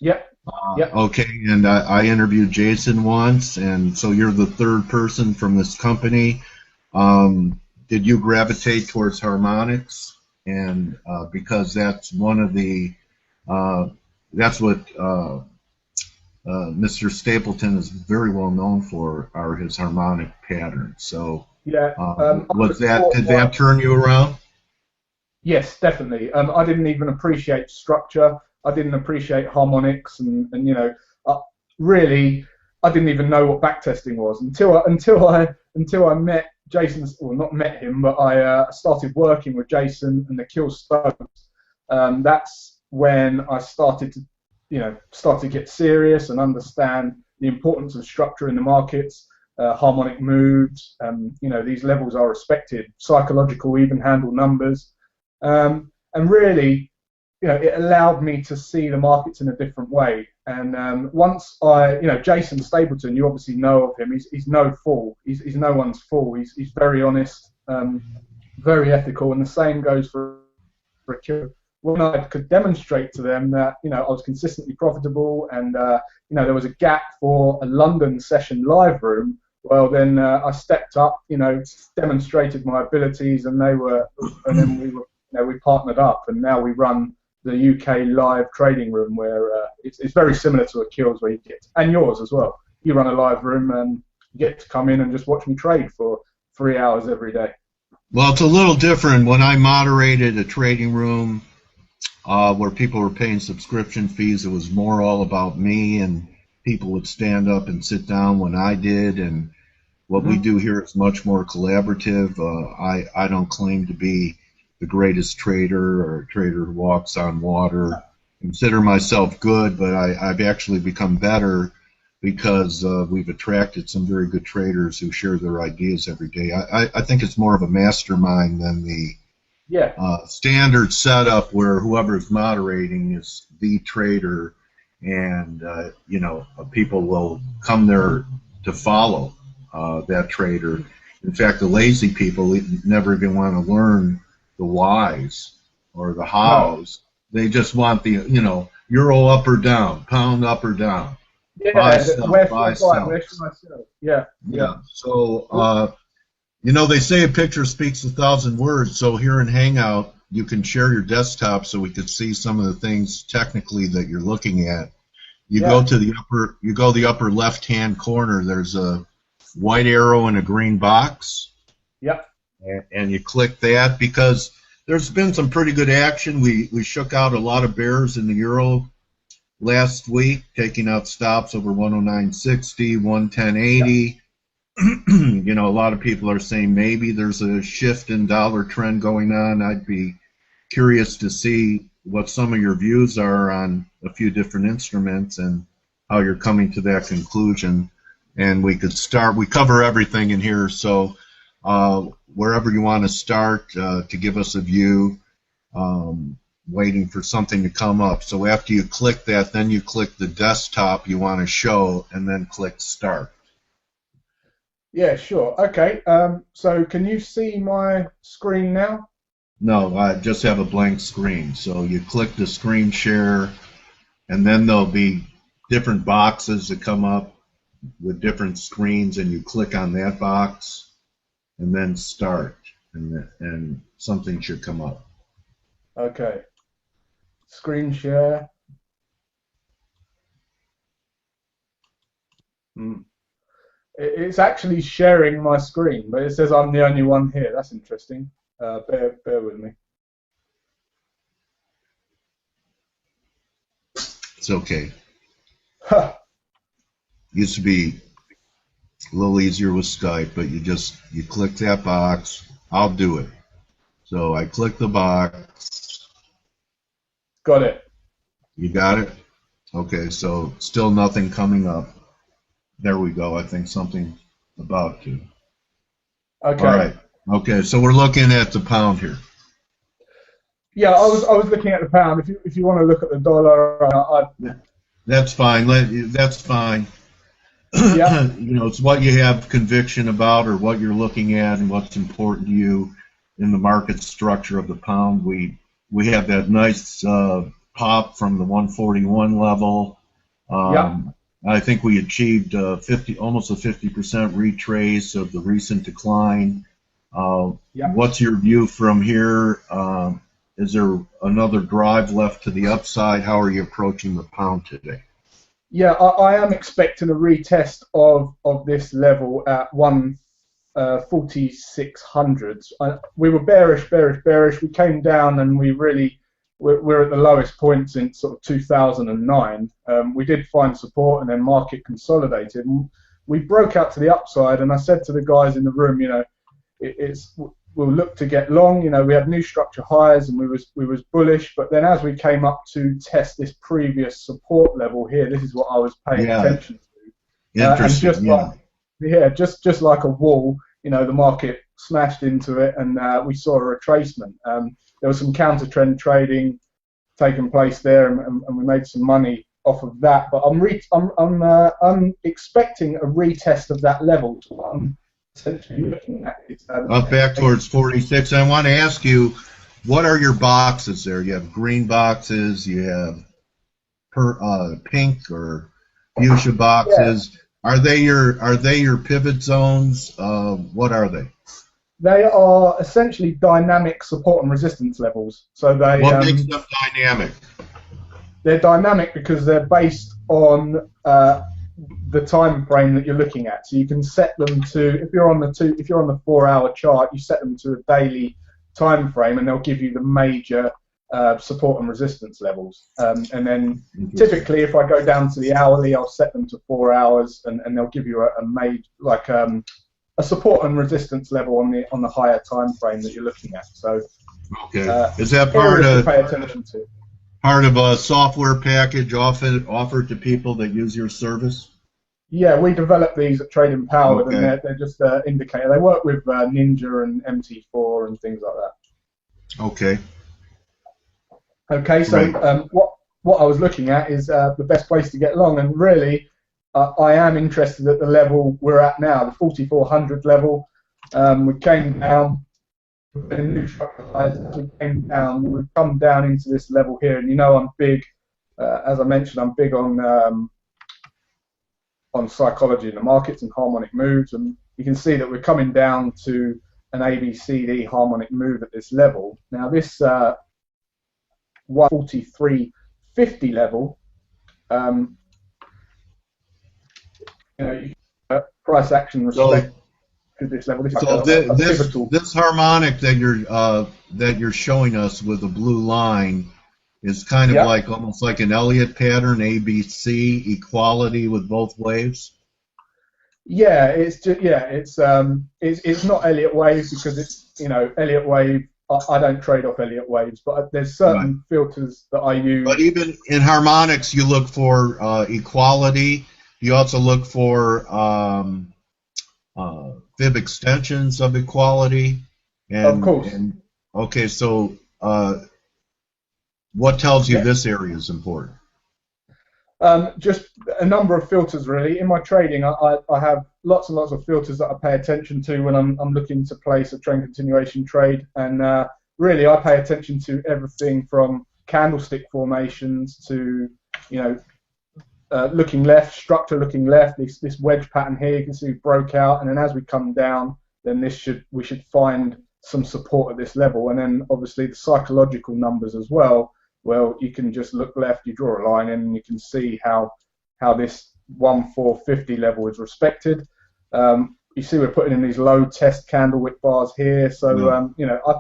Yep. Yep. Okay, and I interviewed Jason once, and so you're the third person from this company. Did you gravitate towards harmonics? And because that's one of the that's what Mr. Stapleton is very well known for, are his harmonic patterns. So Yeah. I was was that, taught did by. that turn you around? Yes, definitely. I didn't even appreciate structure. I didn't appreciate harmonics, and really, I didn't even know what backtesting was until I met Jason. Well, not met him, but I started working with Jason and the Kill Stokes. That's when I started to, start to get serious and understand the importance of structure in the markets, harmonic moves. These levels are respected, psychological, even handle numbers. And really, it allowed me to see the markets in a different way. And once Jason Stapleton, you obviously know of him. He's no fool. He's no one's fool. He's very honest, very ethical, and the same goes for Akira. When I could demonstrate to them that I was consistently profitable, and there was a gap for a London session live room, well then I stepped up, demonstrated my abilities, and then we partnered up, and now we run the UK live trading room, where it's very similar to Akil's, where you get, and yours as well. You run a live room and you get to come in and just watch me trade for 3 hours every day. Well, it's a little different. When I moderated a trading room where people were paying subscription fees, it was more all about me, and people would stand up and sit down when I did. And what we do here is much more collaborative. I don't claim to be the greatest trader or a trader who walks on water. Consider myself good, but I've actually become better because we've attracted some very good traders who share their ideas every day. I think it's more of a mastermind than the standard setup where whoever's moderating is the trader, and people will come there to follow that trader. In fact, the lazy people never even want to learn the whys or the hows. No. They just want the euro up or down, pound up or down. Yeah, buy, sell, where buy, should I buy? sell. Where should I sell? Yeah. So they say a picture speaks 1,000 words. So here in Hangout, you can share your desktop so we could see some of the things technically that you're looking at. You go to the upper left-hand corner. There's a white arrow and a green box. Yep. And you click that because there's been some pretty good action. We shook out a lot of bears in the euro last week, taking out stops over 109.60, 110.80. Yep. A lot of people are saying maybe there's a shift in dollar trend going on. I'd be curious to see what some of your views are on a few different instruments and how you're coming to that conclusion. And we could start. We cover everything in here, so wherever you want to start to give us a view, waiting for something to come up. So after you click that, then you click the desktop you want to show, and then click Start. Yeah, sure. Okay. So can you see my screen now? No, I just have a blank screen. So you click the screen share, and then there'll be different boxes that come up with different screens, and you click on that box and then start, and something should come up. Okay. Screen share. It's actually sharing my screen, but it says I'm the only one here. That's interesting. Bear with me. It's okay. Used to be a little easier with Skype, but you click that box. I'll do it. So I click the box. Got it. You got it? Okay, so still nothing coming up. There we go. I think something about to. Okay. All right. Okay, so we're looking at the pound here. Yeah, I was looking at the pound. If you want to look at the dollar, that's fine. That's fine. Yeah. It's what you have conviction about, or what you're looking at, and what's important to you in the market structure of the pound. We have that nice pop from the 141 level. Yeah, I think we achieved almost a 50% retrace of the recent decline. yeah. What's your view from here? Is there another drive left to the upside? How are you approaching the pound today? Yeah, I am expecting a retest of this level at 14600s. We were bearish, bearish, bearish. We came down and we're at the lowest point since sort of 2009. We did find support and then market consolidated. And we broke out to the upside, and I said to the guys in the room, we'll look to get long. We had new structure highs and we was bullish, but then as we came up to test this previous support level here, this is what I was paying attention to. Interesting. And just like a wall, the market smashed into it, and we saw a retracement. There was some counter trend trading taking place there, and we made some money off of that. But I'm expecting a retest of that level. Essentially looking at it. Up back towards 46. I want to ask you, what are your boxes there? You have green boxes, you have pink or fuchsia boxes. Yeah. Are they your pivot zones? What are they? They are essentially dynamic support and resistance levels. So what makes them dynamic? They're dynamic because they're based on the time frame that you're looking at. So you can set them to, if you're on the 4-hour chart, you set them to a daily time frame, and they'll give you the major support and resistance levels. And then typically, if I go down to the hourly, I'll set them to 4 hours, and they'll give you a support and resistance level on the higher time frame that you're looking at. So okay, is that part of pay attention to? Part of a software package offered to people that use your service? Yeah, we developed these at Trade Empowered, okay. And they're just indicator. They work with Ninja and MT4 and things like that. Okay. Okay, so right. What I was looking at is the best place to get long, and really, I am interested at the level we're at now, the 4400 level. We came down. We came down. We've come down into this level here, and I'm big. As I mentioned, I'm big on psychology in the markets and harmonic moves, and you can see that we're coming down to an ABCD harmonic move at this level. Now this 143.50 level, price action respect to this level. This harmonic that you're showing us with the blue line is kind of like almost like an Elliott pattern, ABC, equality with both waves. Yeah, it's not Elliott waves because it's Elliott wave. I don't trade off Elliott waves, but there's certain filters that I use. But even in harmonics, you look for equality. You also look for fib extensions of equality. And, of course. Okay, so what tells you this area is important? Just a number of filters, really. In my trading, I have lots and lots of filters that I pay attention to when I'm looking to place a trend continuation trade. And really, I pay attention to everything from candlestick formations to, looking left, structure looking left. This wedge pattern here, you can see we broke out, and then as we come down, then we should find some support at this level. And then obviously the psychological numbers as well. Well, you can just look left, you draw a line in, and you can see how this 1450 level is respected. You see we're putting in these low test candle wick bars here, so I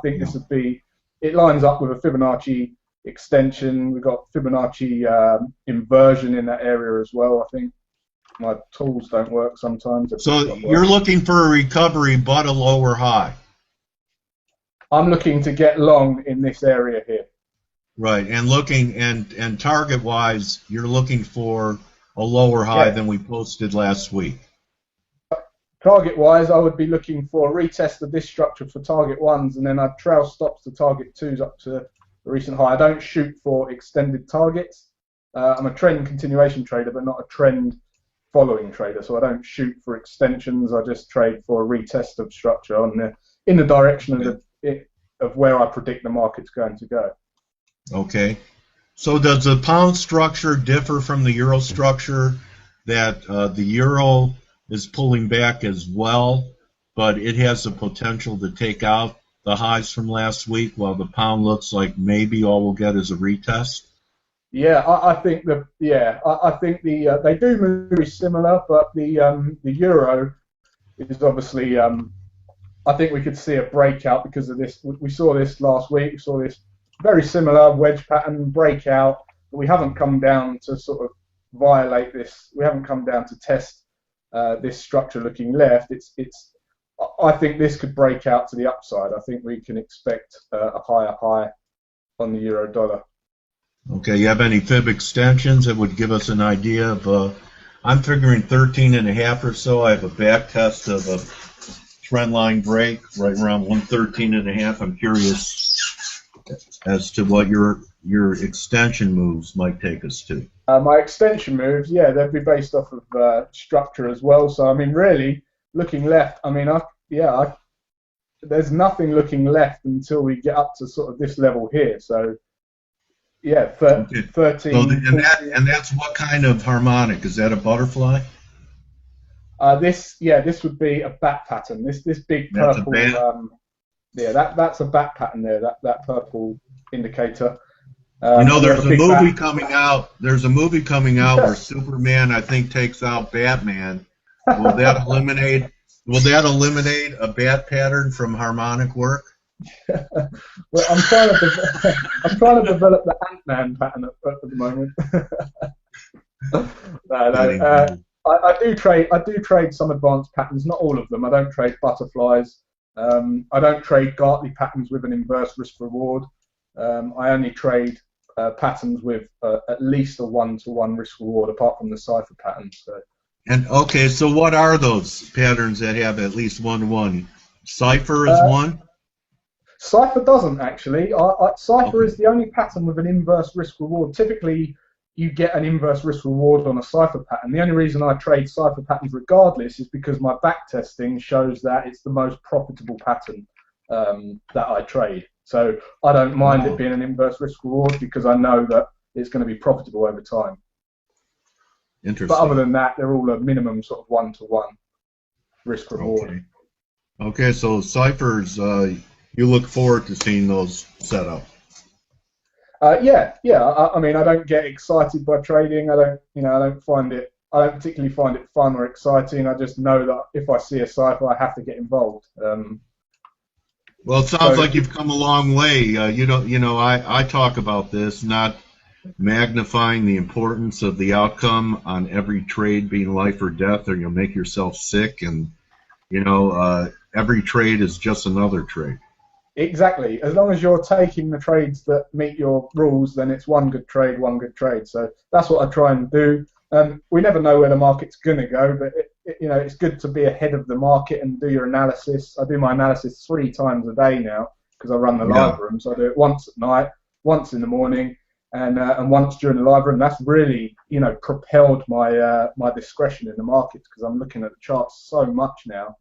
think this would be, it lines up with a Fibonacci extension. We've got Fibonacci inversion in that area as well. I think my tools don't work sometimes. So you're looking for a recovery but a lower high. I'm looking to get long in this area here. Right, and looking and target wise, you're looking for a lower high than we posted last week. Target wise, I would be looking for a retest of this structure for target ones, and then I'd trail stops to target twos up to the recent high. I don't shoot for extended targets. I'm a trend continuation trader, but not a trend following trader, so I don't shoot for extensions. I just trade for a retest of structure in the direction of where I predict the market's going to go. Okay, So does the pound structure differ from the euro structure, that the euro is pulling back as well, but it has the potential to take out the highs from last week, while the pound looks like maybe all we'll get is a retest? Yeah, I think I think they do move very similar, but the euro is obviously I think we could see a breakout because of this. We saw this last week. We saw this very similar wedge pattern breakout, but we haven't come down to sort of violate this. We haven't come down to test this structure looking left. I think this could break out to the upside. I think we can expect a higher high on the euro dollar. Okay, you have any fib extensions that would give us an idea of, I'm figuring 13.5 or so. I have a back test of a trend line break right around 113.5. I'm curious as to what your extension moves might take us to. My extension moves, yeah, they'd be based off of structure as well. So I mean, really, looking left, I mean, there's nothing looking left until we get up to sort of this level here. So yeah, 13. So and that's what kind of harmonic? Is that a butterfly? This would be a bat pattern. This big That's purple. a bat? That's a bat pattern there. That purple indicator. There's a movie coming out. There's a movie coming out where Superman, I think, takes out Batman. Will that eliminate? Will that eliminate a bat pattern from harmonic work? Well, I'm trying to develop the Ant-Man pattern at the moment. I do trade some advanced patterns, not all of them. I don't trade butterflies. I don't trade Gartley patterns with an inverse risk reward. I only trade patterns with at least a 1-to-1 risk reward, apart from the cipher patterns. So. And okay, so what are those patterns that have at least 1-to-1? Cipher is one? Cipher doesn't actually. Cipher is the only pattern with an inverse risk reward. Typically, you get an inverse risk reward on a cipher pattern. The only reason I trade cipher patterns regardless is because my back testing shows that it's the most profitable pattern that I trade. So I don't mind it being an inverse risk reward because I know that it's going to be profitable over time. Interesting. But other than that, they're all a minimum sort of 1-to-1 risk reward. Okay, so ciphers, you look forward to seeing those set up. Yeah. I mean, I don't get excited by trading. I don't particularly find it fun or exciting. I just know that if I see a cipher, I have to get involved. Well, it sounds like you've come a long way. I talk about this, not magnifying the importance of the outcome on every trade being life or death, or you'll make yourself sick. And every trade is just another trade. Exactly. As long as you're taking the trades that meet your rules, then it's one good trade. So that's what I try and do. We never know where the market's going to go, but it's good to be ahead of the market and do your analysis. I do my analysis 3 times a day now because I run the live room. So I do it once at night, once in the morning, and once during the live room. That's really propelled my discretion in the markets because I'm looking at the charts so much now.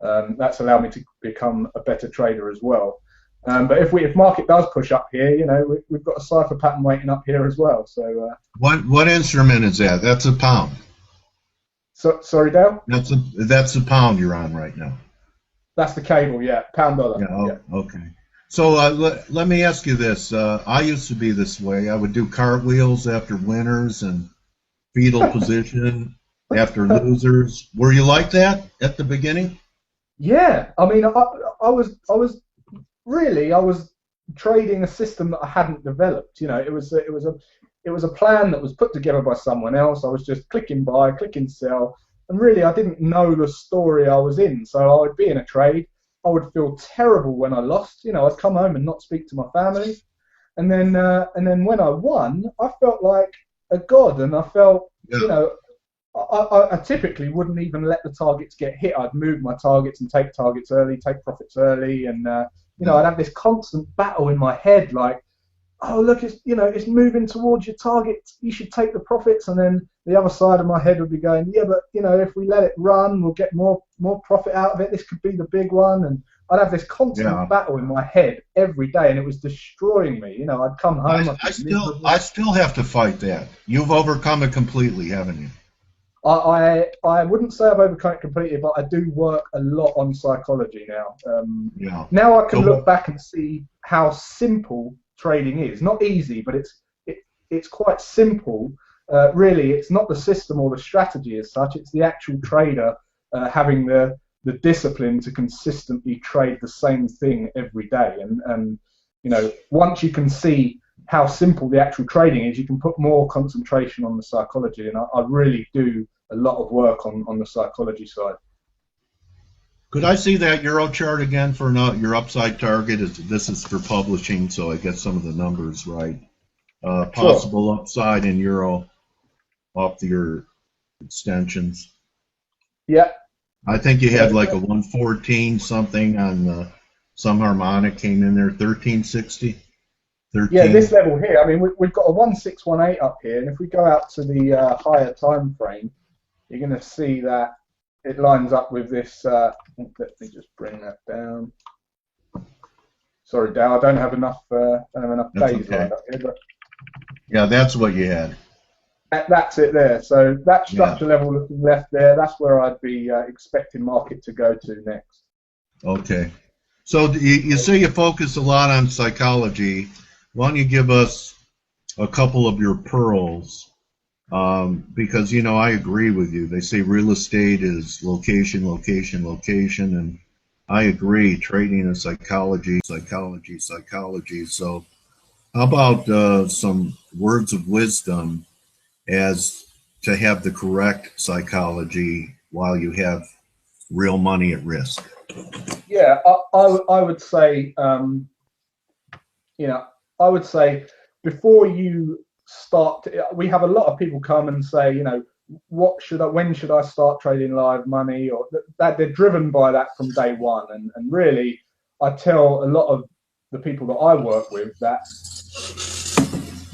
That's allowed me to become a better trader as well. But if market does push up here, we've got a cipher pattern waiting up here as well. So what instrument is that? That's a pound. So, sorry, Dale? That's the pound you're on right now. That's the cable, yeah, pound dollar. Yeah. Okay. So let me ask you this. I used to be this way. I would do cartwheels after winners and fetal position after losers. Were you like that at the beginning? Yeah, I mean, I was trading a system that I hadn't developed. It was a plan that was put together by someone else. I was just clicking buy, clicking sell, and really I didn't know the story I was in. So I would be in a trade, I would feel terrible when I lost. I'd come home and not speak to my family, and then when I won, I felt like a god, and I felt I typically wouldn't even let the targets get hit. I'd move my targets and take targets early, take profits early, and I'd have this constant battle in my head, like, oh look, it's moving towards your target. You should take the profits, and then the other side of my head would be going, yeah, but if we let it run, we'll get more profit out of it. This could be the big one, and I'd have this constant Yeah. battle in my head every day, and it was destroying me. You know, I'd come home. I still have to fight that. You've overcome it completely, haven't you? I wouldn't say I've overcome it completely, but I do work a lot on psychology now. Yeah. Now I can So look back and see how simple trading is. Not easy, but it's quite simple. Really, it's not the system or the strategy as such. It's the actual trader having the discipline to consistently trade the same thing every day. And you know, once you can see how simple the actual trading is, you can put more concentration on the psychology. And I really do a lot of work on the psychology side. could I see that Euro chart again for your upside target? This is for publishing, so I get some of the numbers right. Sure. Possible upside in Euro off your extensions. Yeah. I think you had like a 114 something on some harmonic came in there, 1360. Yeah, 13. this level here, I mean, we've got a 1618 up here, and if we go out to the higher time frame, you're going to see that it lines up with this. Let me just bring that down. Sorry, Dow, I don't have enough That's days okay. lined up here, but Yeah, that's what you had. that's it there. So that Yeah. structure level looking left there, that's where I'd be expecting market to go to next. Okay. So you say you focus a lot on psychology. Why don't you give us a couple of your pearls? Because, you know, I agree with you. They say real estate is location, location, location, and I agree. Trading is psychology, psychology, psychology. So how about some words of wisdom as to have the correct psychology while you have real money at risk? Yeah, I would say, you know, I would say before you start, we have a lot of people come and say, you know, when should I start trading live money, or that they're driven by that from day one. And really, I tell a lot of the people that I work with that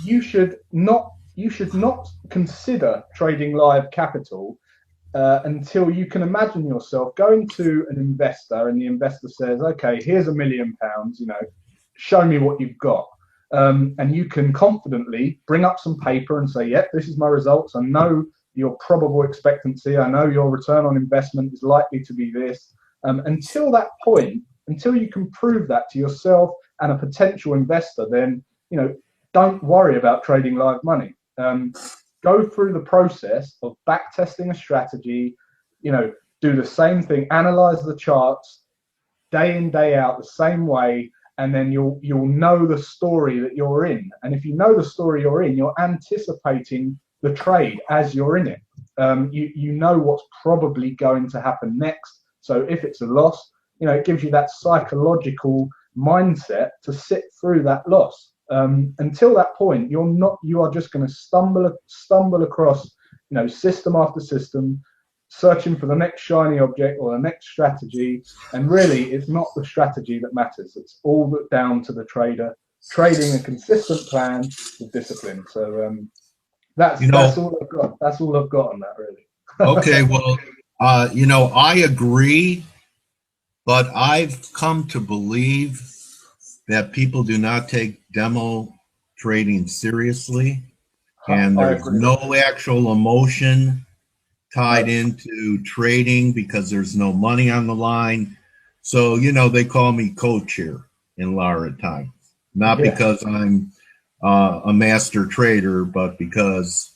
you should not consider trading live capital until you can imagine yourself going to an investor, and the investor says, okay, here's £1 million, you know, show me what you've got. And you can confidently bring up some paper and say, yep, this is my results. I know your probable expectancy. I know your return on investment is likely to be this. Until that point, until you can prove that to yourself and a potential investor, then, you know, don't worry about trading live money. Go through the process of back testing a strategy, you know, do the same thing, analyze the charts day in, day out the same way, and then you'll know the story that you're in. And if you know the story you're in, you're anticipating the trade as you're in it. You know what's probably going to happen next. So if it's a loss, you know, it gives you that psychological mindset to sit through that loss. Until that point, you are just going to stumble across, you know, system after system, searching for the next shiny object or the next strategy. And really, it's not the strategy that matters. It's all down to the trader trading a consistent plan with discipline. So You that's know, all I've got. That's all I've got on that, really. okay, well, you know, I agree, but I've come to believe that people do not take demo trading seriously, and I there's agree with no actual emotion you. tied No. into trading because there's no money on the line. So, you know, they call me coach here in Lara time, not Yeah. because I'm a master trader, but because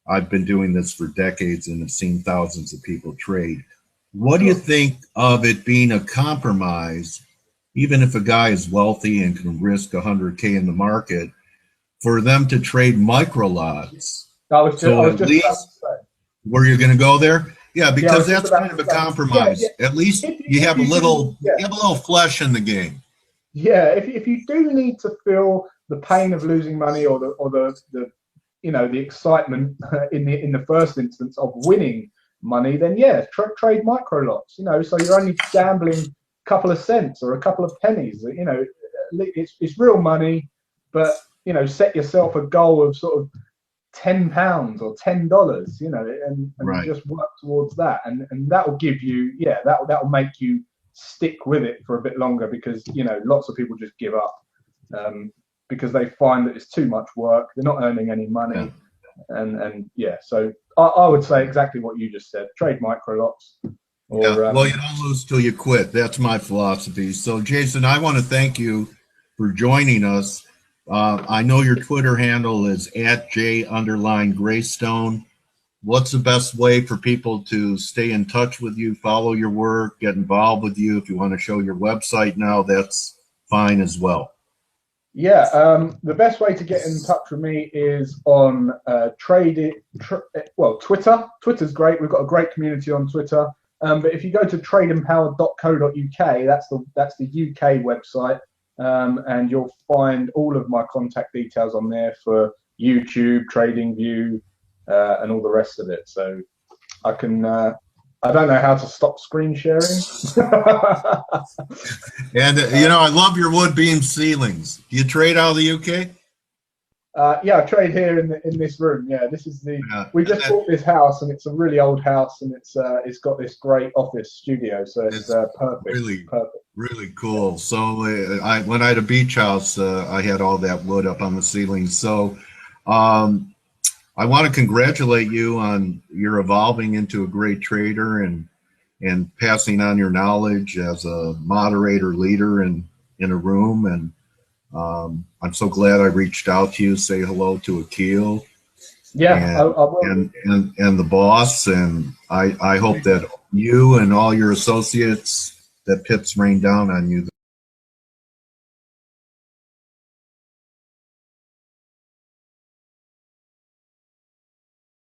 I've been doing this for decades and have seen thousands of people trade. What do you Sure. think of it being a compromise, even if a guy is wealthy and can risk 100K in the market, for them to trade micro lots? I So was at just about to least say. where you're going to go there? Yeah, Yeah, I because was just that's about kind to of a say. Yeah, yeah. compromise. At least you If have a you do, little yeah. you have a little flesh in the game. Yeah, if you do need to feel the pain of losing money, or the you know, the excitement in the first instance of winning money, then yeah, trade micro lots. You know, so you're only gambling a couple of cents or a couple of pennies. You know, it's real money, but you know, set yourself a goal of sort of £10 or $10. You know, and Right. just work towards that, and that will give you, yeah, that will make you stick with it for a bit longer, because lots of people just give up because they find that it's too much work. They're not earning any money, and yeah. So I would say exactly what you just said: trade micro lots. Well, you don't lose till you quit. That's my philosophy. So, Jason, I want to thank you for joining us. I know your Twitter handle is @J_Greystone. What's the best way for people to stay in touch with you, follow your work, get involved with you? If you want to show your website now, that's fine as well. Yeah, the best way to get in touch with me is on Twitter. Twitter's great. We've got a great community on Twitter. But if you go to tradeempowered.co.uk, that's the UK website, and you'll find all of my contact details on there for YouTube, TradingView, and all the rest of it. So I can. I don't know how to stop screen sharing. And I love your wood beam ceilings. Do you trade out of the UK? Yeah, I trade here in this room. Yeah, this is we just bought this house, and it's a really old house, and it's got this great office studio, so it's perfect. Really cool. So when I had a beach house, I had all that wood up on the ceiling. So I want to congratulate you on your evolving into a great trader and passing on your knowledge as a moderator leader in a room. And I'm so glad I reached out to you. Say hello to Akil. Yeah, I will. And the boss. And I hope that you and all your associates, that pips rain down on you.